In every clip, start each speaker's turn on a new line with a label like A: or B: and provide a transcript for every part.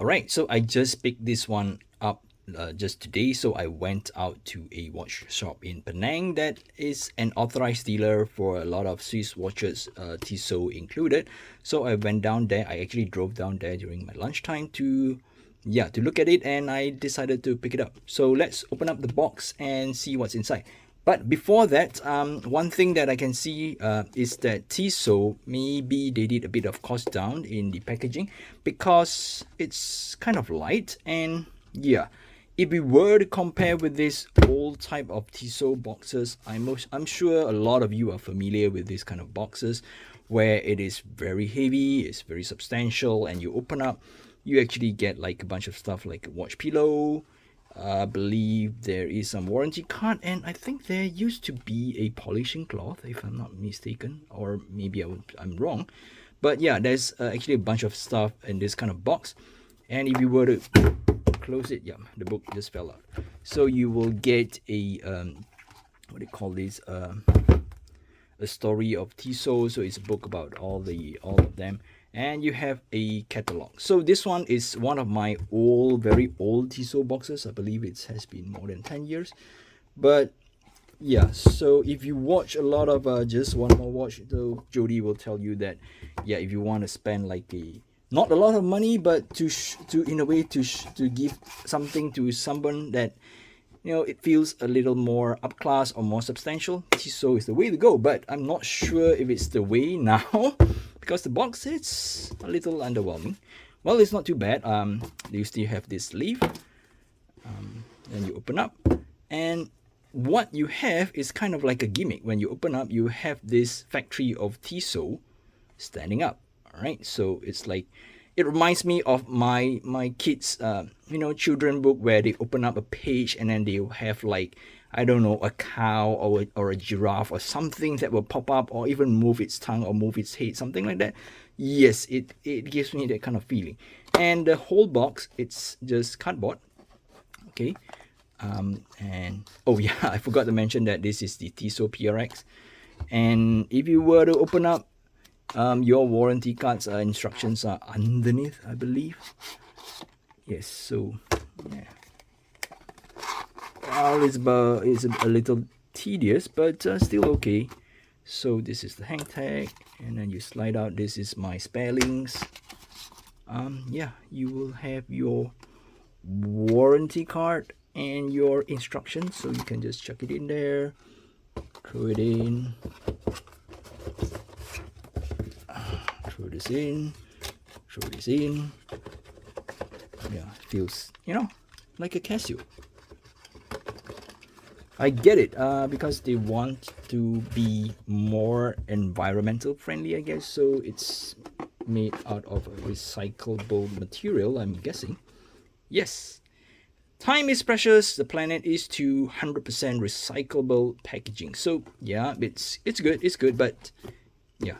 A: Alright, so I just picked this one up just today. So I went out to a watch shop in Penang that is an authorized dealer for a lot of Swiss watches, Tissot included. So I went down there. I actually drove down there during my lunchtime to look at it, and I decided to pick it up. So let's open up the box and see what's inside. But before that, one thing that I can see is that Tissot, maybe they did a bit of cost down in the packaging because it's kind of light. And yeah, if we were to compare with this old type of Tissot boxes, I'm sure a lot of you are familiar with this kind of boxes where it is very heavy, it's very substantial, and you open up, you actually get like a bunch of stuff like a watch pillow. I believe there is some warranty card, and I think there used to be a polishing cloth, if I'm not mistaken, or maybe I'm wrong. But yeah, there's actually a bunch of stuff in this kind of box, and if you were to close it, yeah, the book just fell out. So you will get a what do you call this? A story of Tissot. So it's a book about all of them, and you have a catalog. So this one is one of my very old Tissot boxes. I believe it has been more than 10 years. But yeah, so if you watch a lot of just one more watch, though, Jody will tell you that yeah, if you want to spend like not a lot of money, but to in a way to give something to someone that it feels a little more up class or more substantial, Tissot is the way to go. But I'm not sure if it's the way now because the box is a little underwhelming. Well, it's not too bad. You still have this sleeve, and you open up, and what you have is kind of like a gimmick. When you open up, you have this factory of Tissot standing up. All right, so it's like, it reminds me of my kids children book, where they open up a page and then they'll have like, I don't know, a cow or a giraffe or something that will pop up, or even move its tongue or move its head, something like that. Yes, it gives me that kind of feeling. And the whole box, it's just cardboard. Okay. And oh yeah, I forgot to mention that this is the Tissot PRX. And if you were to open up, your warranty cards instructions are underneath, I believe. Yes, so yeah. Well, it's a little tedious, but still okay. So this is the hang tag, and then you slide out. This is my spare links. Yeah, you will have your warranty card and your instructions, so you can just chuck it in there, throw it in, throw this in, throw this in. Yeah, it feels, like a Casio. I get it, because they want to be more environmental friendly, I guess. So it's made out of a recyclable material, I'm guessing. Yes. Time is precious. The planet is to 100% recyclable packaging. So yeah, it's good, but yeah.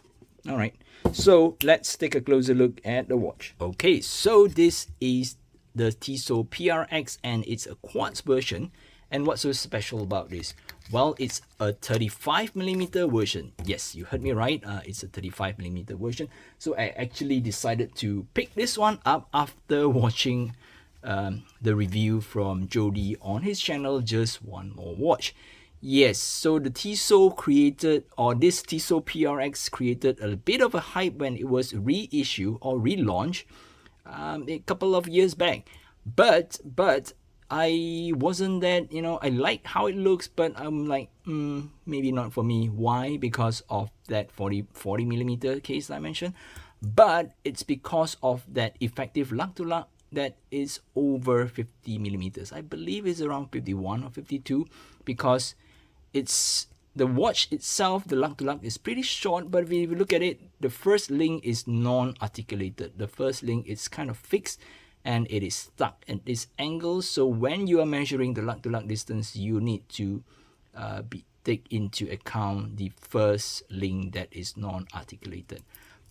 A: All right. So let's take a closer look at the watch. Okay, so this is the Tissot PRX, and it's a quartz version. And what's so special about this? Well, it's a 35mm version. Yes, you heard me right. It's a 35mm version. So I actually decided to pick this one up after watching the review from Jody on his channel, Just One More Watch. Yes, so the Tissot this Tissot PRX created a bit of a hype when it was reissued or relaunched a couple of years back. But I wasn't that, I like how it looks, but I'm like, maybe not for me. Why? Because of that 40mm case I mentioned. But it's because of that effective lug-to-lug that is over 50mm. I believe it's around 51 or 52, because it's the watch itself, the lug-to-lug is pretty short, but if you look at it, the first link is non-articulated. The first link is kind of fixed, and it is stuck at this angle. So when you are measuring the lug-to-lug distance, you need to take into account the first link that is non-articulated.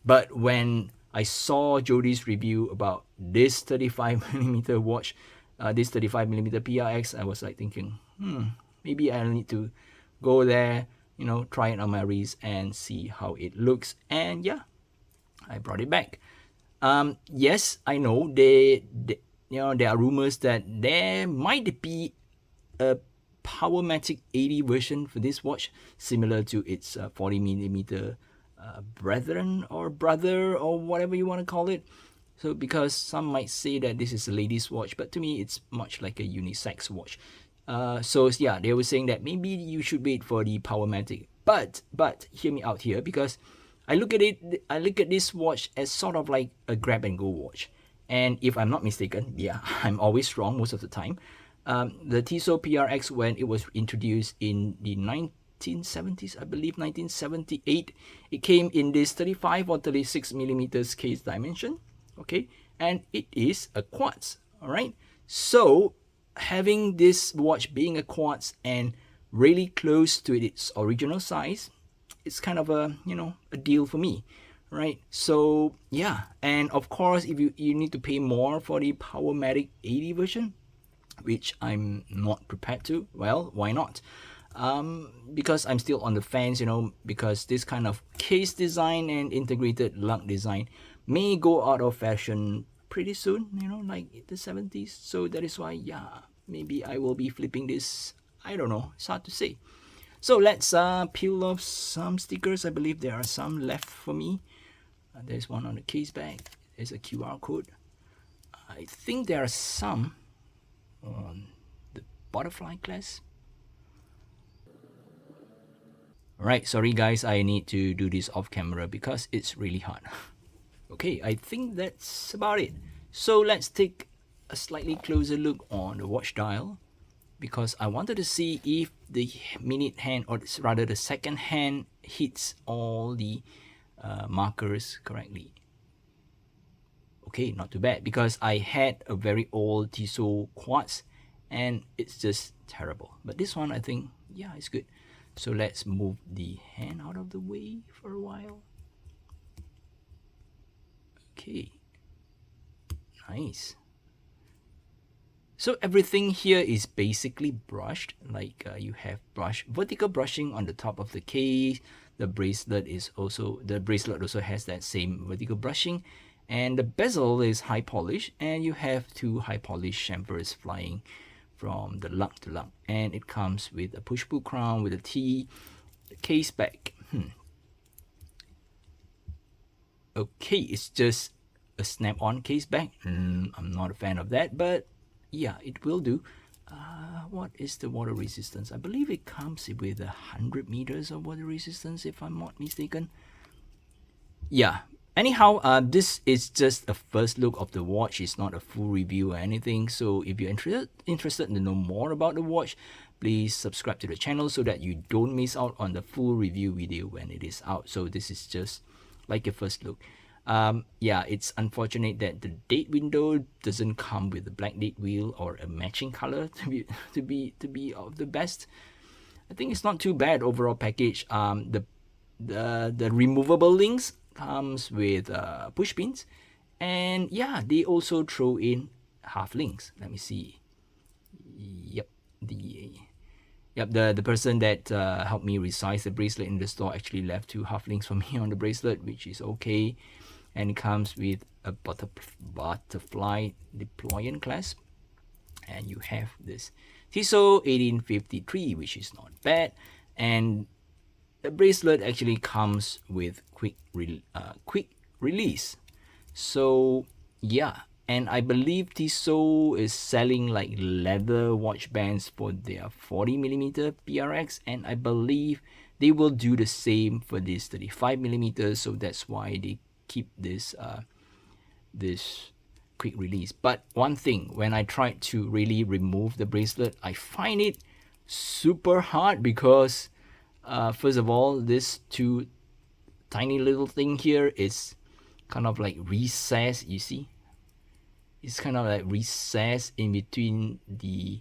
A: But when I saw Jody's review about this 35mm watch, this 35mm PRX, I was like thinking, maybe I'll need to go there, try it on my wrist and see how it looks. And yeah, I brought it back. Yes, I know they there are rumors that there might be a Powermatic 80 version for this watch, similar to its 40mm brethren or brother or whatever you want to call it. So because some might say that this is a lady's watch, but to me it's much like a unisex watch. So yeah, they were saying that maybe you should wait for the Powermatic. But hear me out here, because I look at it. I look at this watch as sort of like a grab and go watch. And if I'm not mistaken, yeah, I'm always wrong most of the time. The Tissot PRX, when it was introduced in the 1970s, I believe 1978, it came in this 35 or 36 millimeters case dimension. Okay, and it is a quartz. All right, so having this watch being a quartz and really close to its original size, it's kind of a a deal for me, right? So yeah, and of course, if you need to pay more for the Powermatic 80 version, which I'm not prepared to, well, why not? Because I'm still on the fence, because this kind of case design and integrated lug design may go out of fashion pretty soon, like the 70s. So that is why, yeah, maybe I will be flipping this. I don't know, it's hard to say. So let's peel off some stickers. I believe there are some left for me. There's one on the case back. There's a QR code. I think there are some on the butterfly clasp. Alright, sorry guys, I need to do this off camera because it's really hard. Okay, I think that's about it. So let's take a slightly closer look on the watch dial, because I wanted to see if the minute hand, or rather the second hand, hits all the markers correctly. Okay, not too bad, because I had a very old Tissot quartz and it's just terrible. But this one, I think, yeah, it's good. So let's move the hand out of the way for a while. Okay, nice. So everything here is basically brushed, like you have vertical brushing on the top of the case. The bracelet also has that same vertical brushing, and the bezel is high polish, and you have two high polish chamfers flying from the lug to lug, and it comes with a push-pull crown with a T, case back. Okay, it's just a snap-on case back. I'm not a fan of that, but yeah, it will do. What is the water resistance? I believe it comes with 100 meters of water resistance, if I'm not mistaken. Yeah. Anyhow, this is just a first look of the watch. It's not a full review or anything. So if you're interested to know more about the watch, please subscribe to the channel so that you don't miss out on the full review video when it is out. So this is just like a first look. Yeah, it's unfortunate that the date window doesn't come with a black date wheel or a matching color to be of the best. I think it's not too bad overall package. The removable links comes with push pins, and yeah, they also throw in half links. Let me see. Yep, the person that helped me resize the bracelet in the store actually left two half links for me on the bracelet, which is okay. And it comes with a butterfly deployant clasp, and you have this Tissot 1853, which is not bad. And the bracelet actually comes with quick release. So yeah, and I believe Tissot is selling like leather watch bands for their 40mm PRX, and I believe they will do the same for this 35mm. So that's why they keep this this quick release. But one thing, when I tried to really remove the bracelet, I find it super hard, because first of all, this two tiny little thing here is kind of like recessed. You see, it's kind of like recessed in between the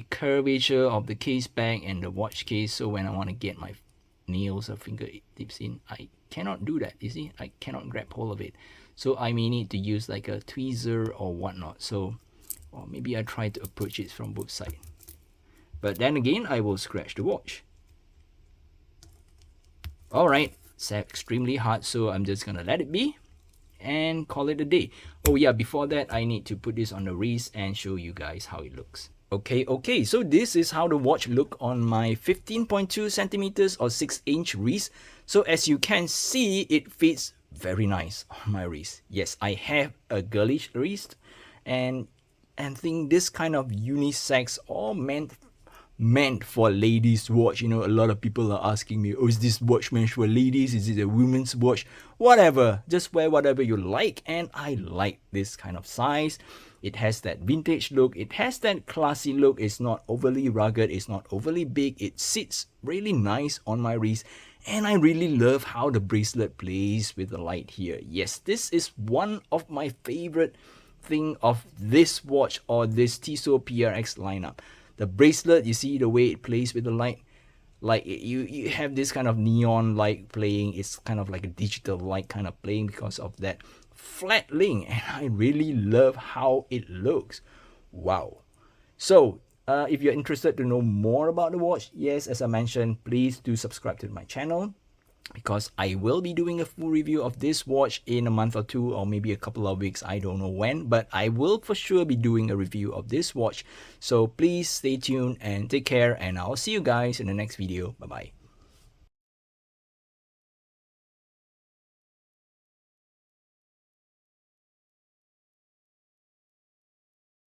A: curvature of the case back and the watch case. So when I want to get my nails or fingertips in, I cannot do that. You see, I cannot grab hold of it. So I may need to use like a tweezer or whatnot. So, or maybe I try to approach it from both sides. But then again, I will scratch the watch. Alright, it's extremely hard, so I'm just gonna let it be. and call it a day. Oh yeah, before that, I need to put this on the wrist and show you guys how it looks. Okay, so this is how the watch look on my 15.2 centimeters or 6-inch wrist. So as you can see, it fits very nice on my wrist. Yes, I have a girlish wrist, and think this kind of unisex or meant for ladies watch. You know, a lot of people are asking me, oh, is this watch meant for ladies? Is it a women's watch? Whatever, just wear whatever you like, and I like this kind of size. It has that vintage look, it has that classy look, it's not overly rugged, it's not overly big, it sits really nice on my wrist, and I really love how the bracelet plays with the light here. Yes, this is one of my favorite thing of this watch or this Tissot PRX lineup. The bracelet, you see the way it plays with the light, like you have this kind of neon light playing. It's kind of like a digital light kind of playing because of that flat link, and I really love how it looks. Wow. So if you're interested to know more about the watch, yes, as I mentioned, please do subscribe to my channel, because I will be doing a full review of this watch in a month or two, or maybe a couple of weeks, I don't know when, but I will for sure be doing a review of this watch. So please stay tuned and take care, and I'll see you guys in the next video. Bye bye.